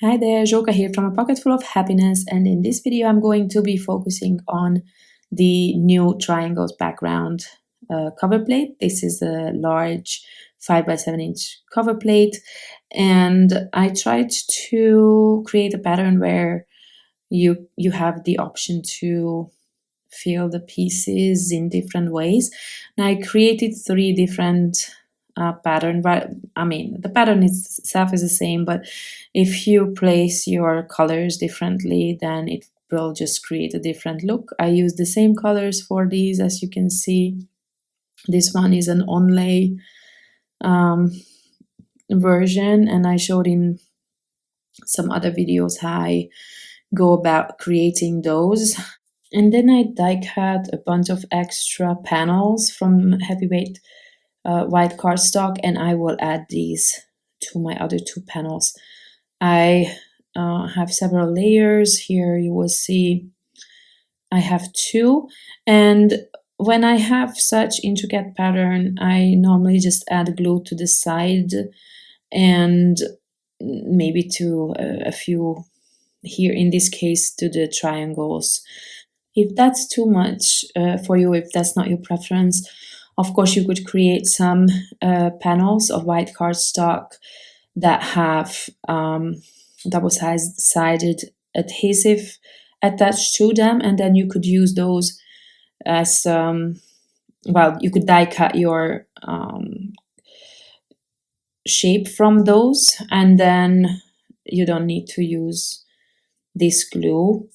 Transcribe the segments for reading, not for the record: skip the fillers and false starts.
Hi there, Joka here from A Pocket Full of Happiness, and in this video I'm going to be focusing on the new triangles background cover plate. This is a large 5 by 7 inch cover plate, and I tried to create a pattern where you have the option to fill the pieces in different ways. Now I created 3 different pattern, but I mean the pattern itself is the same, but if you place your colors differently, then it will just create a different look. I use the same colors for these, as you can see. This one is an onlay version, and I showed in some other videos how I go about creating those. And then I die cut a bunch of extra panels from heavyweight white cardstock, and I will add these to my other 2 panels. I have several layers here. You will see I have 2, and when I have such intricate pattern, I normally just add glue to the side and maybe to a few here, in this case to the triangles. If that's too much for you, if that's not your preference, of course you could create some panels of white cardstock that have double-sided adhesive attached to them, and then you could use those as well, you could die cut your shape from those, and then you don't need to use this glue.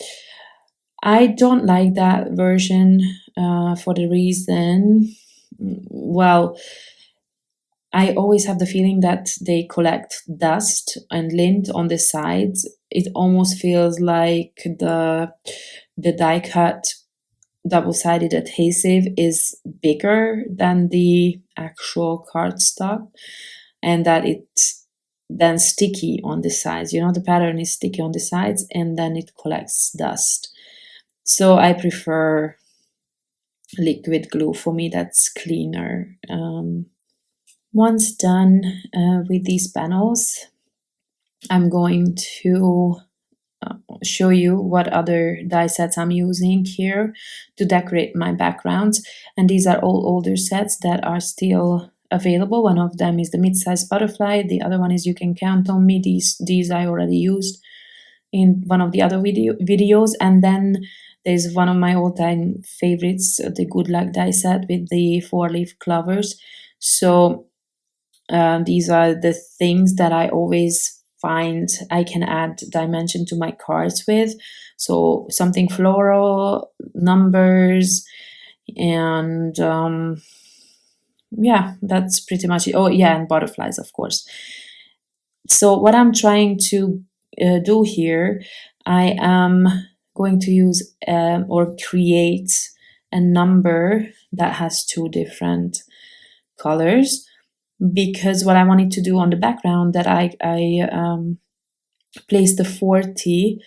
I don't like that version for the reason, well, I always have the feeling that they collect dust and lint on the sides. It almost feels like the die cut double-sided adhesive is bigger than the actual cardstock, and that it's then sticky on the sides. You know, the pattern is sticky on the sides and then it collects dust. So I prefer liquid glue. For me, that's cleaner. Once done with these panels, I'm going to show you what other die sets I'm using here to decorate my backgrounds. And these are all older sets that are still available. One of them is the mid-sized butterfly. The other one is You Can Count on Me. These I already used in one of the other videos. And then there's one of my all-time favorites, the Good Luck die set with the 4-leaf clovers. So these are the things that I always find I can add dimension to my cards with. So something floral, numbers, and yeah, that's pretty much it. Oh yeah, and butterflies, of course. So what I'm trying to do here, I am going to use or create a number that has 2 different colors, because what I wanted to do on the background, that I placed the 40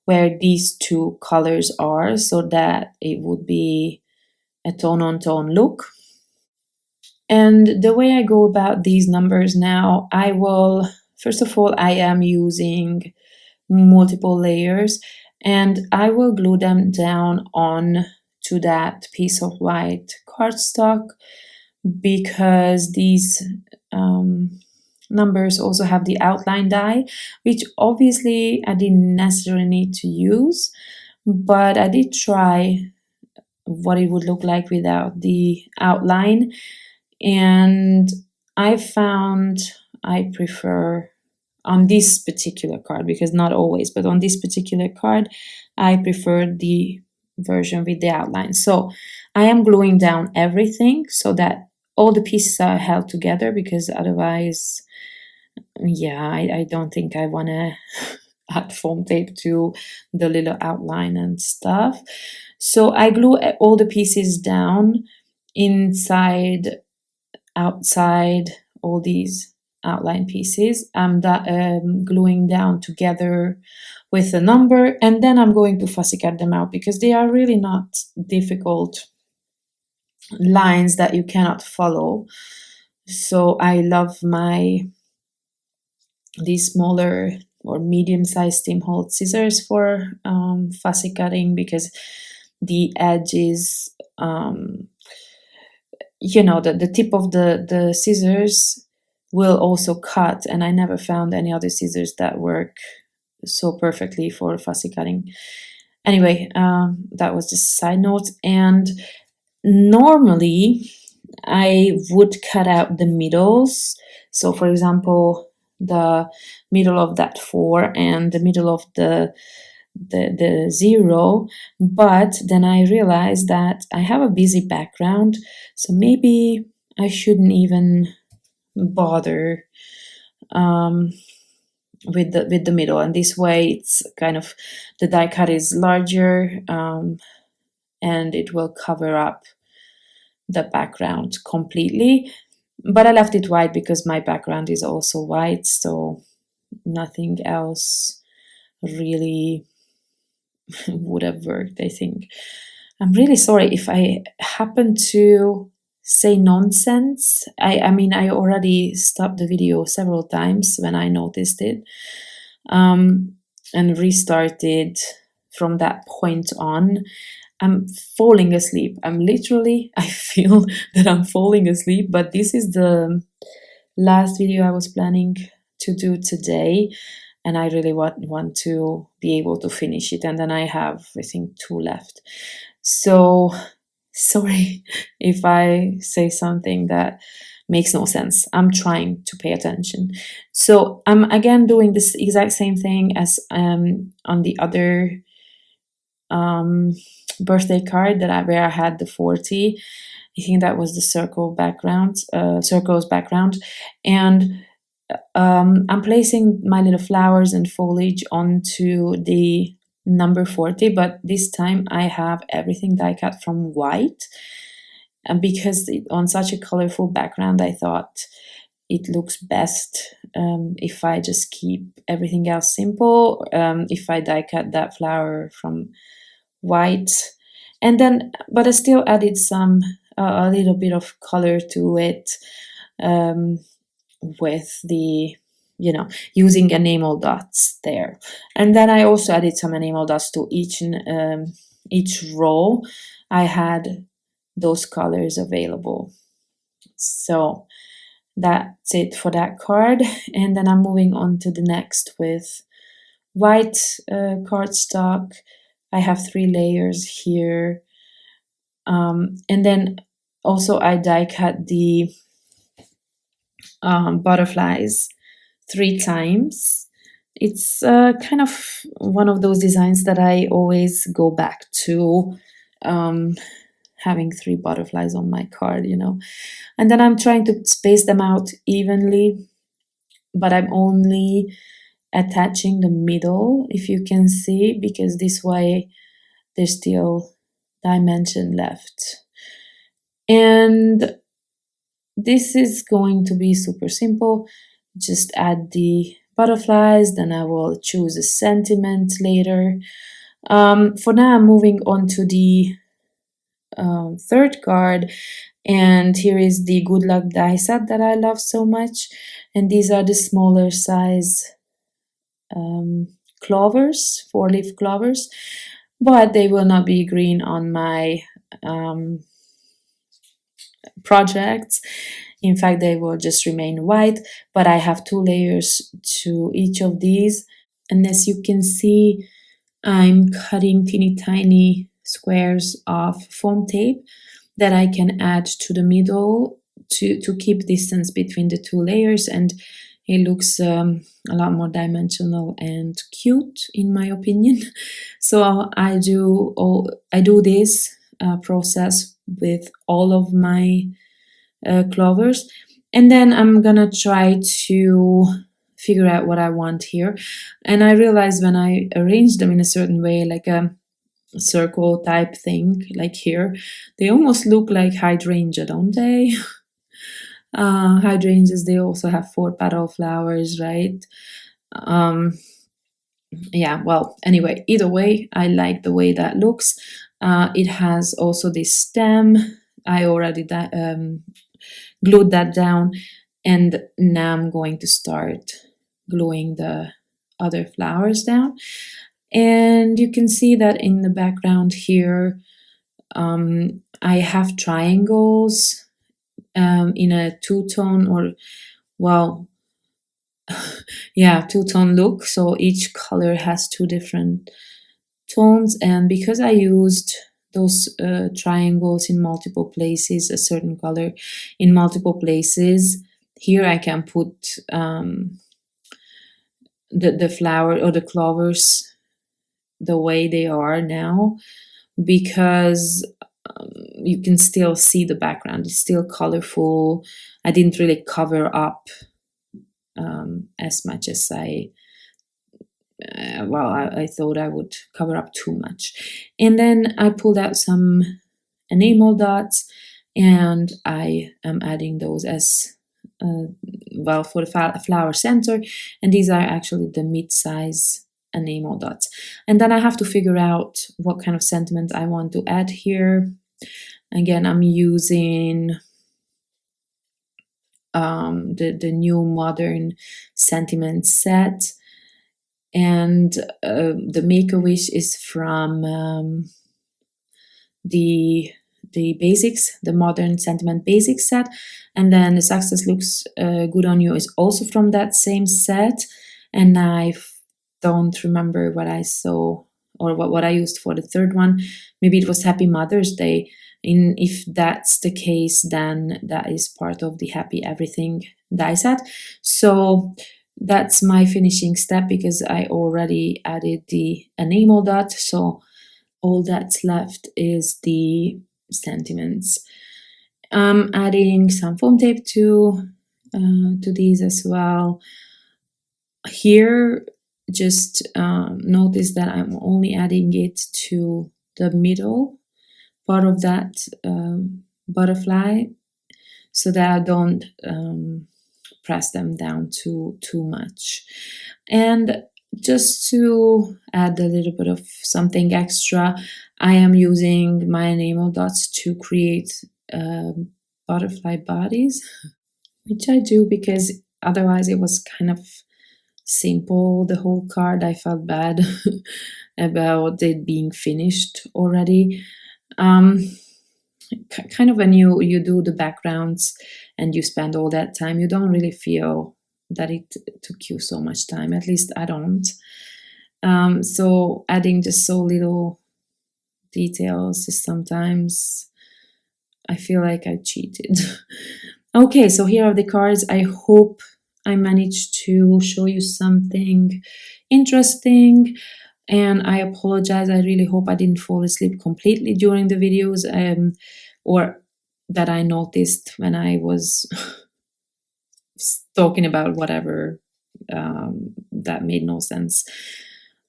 where these 2 colors are, so that it would be a tone-on-tone look. And the way I go about these numbers now, I will, first of all, I am using multiple layers, and I will glue them down on to that piece of white cardstock, because these numbers also have the outline die, which obviously I didn't necessarily need to use, but I did try what it would look like without the outline, and I found I prefer on this particular card, because not always, but on this particular card I prefer the version with the outline. So I am gluing down everything so that all the pieces are held together, because otherwise, yeah, I don't think I want to add foam tape to the little outline and stuff. So I glue all the pieces down, inside, outside, all these outline pieces. I'm gluing down together with a number, and then I'm going to fussy cut them out, because they are really not difficult lines that you cannot follow. So I love these smaller or medium-sized steam hold scissors for fussy cutting, because the edges, the tip of the scissors will also cut, and I never found any other scissors that work so perfectly for fussy cutting. Anyway, that was just a side note. And normally I would cut out the middles. So for example, the middle of that 4 and the middle of the 0, but then I realized that I have a busy background, so maybe I shouldn't even bother with the middle, and this way it's kind of, the die cut is larger, and it will cover up the background completely. But I left it white because my background is also white, so nothing else really would have worked, I think. I'm really sorry if I happen to say nonsense. I mean, I already stopped the video several times when I noticed it, and restarted from that point on. I'm falling asleep. I feel that I'm falling asleep, but this is the last video I was planning to do today, and I really want to be able to finish it, and then I have, I think, 2 left. So sorry if I say something that makes no sense. I'm trying to pay attention. So I'm again doing this exact same thing as on the other birthday card where I had the 40. I think that was the circles background, and I'm placing my little flowers and foliage onto the number 40, but this time I have everything die cut from white, and because on such a colorful background, I thought it looks best if I just keep everything else simple, if I die cut that flower from white, and then, but I still added a little bit of color to it, with the, using enamel dots there. And then I also added some enamel dots to each row. I had those colors available. So that's it for that card. And then I'm moving on to the next with white cardstock. I have 3 layers here. And then also I die cut the butterflies 3 times. It's kind of one of those designs that I always go back to, having 3 butterflies on my card, And then I'm trying to space them out evenly, but I'm only attaching the middle, if you can see, because this way there's still dimension left. And this is going to be super simple. Just add the butterflies, then I will choose a sentiment later. For now, I'm moving on to the 3rd card, and here is the Good Luck die set that I love so much, and these are the smaller size clovers, 4-leaf clovers, but they will not be green on my projects. In fact, they will just remain white, but I have 2 layers to each of these. And as you can see, I'm cutting teeny tiny squares of foam tape that I can add to the middle to keep distance between the 2 layers, and it looks a lot more dimensional and cute, in my opinion. So I do this process with all of my clovers, and then I'm gonna try to figure out what I want here. And I realized when I arrange them in a certain way, like a circle type thing, like here, they almost look like hydrangea, don't they? Hydrangeas, they also have 4 petal flowers, right? Yeah, well, anyway, either way, I like the way that looks. It has also this stem. I already glued that down, and now I'm going to start gluing the other flowers down. And you can see that in the background here, I have triangles in a two-tone, or well, yeah, two-tone look. So each color has two different tones, and because I used those triangles in multiple places, a certain color in multiple places, here I can put the flower or the clovers the way they are now, because you can still see the background. It's still colorful. I didn't really cover up as much as I thought I would cover up too much. And then I pulled out some enamel dots, and I am adding those as for the flower center, and these are actually the mid-size enamel dots. And then I have to figure out what kind of sentiment I want to add here. Again, I'm using the new modern sentiment set, and the Make-A-Wish is from the basics, the modern sentiment basics set, and then the Success Looks Good on You is also from that same set. And I don't remember what I saw or what I used for the third one. Maybe it was Happy Mother's Day. If that's the case, then that is part of the Happy Everything die set. So that's my finishing step, because I already added the enamel dot. So all that's left is the sentiments. I'm adding some foam tape to these as well. Here, just notice that I'm only adding it to the middle part of that butterfly, so that I don't press them down too much. And just to add a little bit of something extra, I am using my enamel dots to create butterfly bodies, which I do because otherwise it was kind of simple, the whole card. I felt bad about it being finished already. Kind of when you do the backgrounds and you spend all that time, you don't really feel that it took you so much time. At least I don't. So adding just so little details is sometimes I feel like I cheated. Okay, so here are the cards. I hope I managed to show you something interesting, and I apologize. I really hope I didn't fall asleep completely during the videos, or that I noticed when I was talking about whatever that made no sense.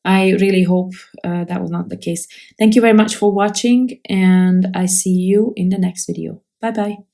I really hope that was not the case. Thank you very much for watching, and I see you in the next video. Bye bye.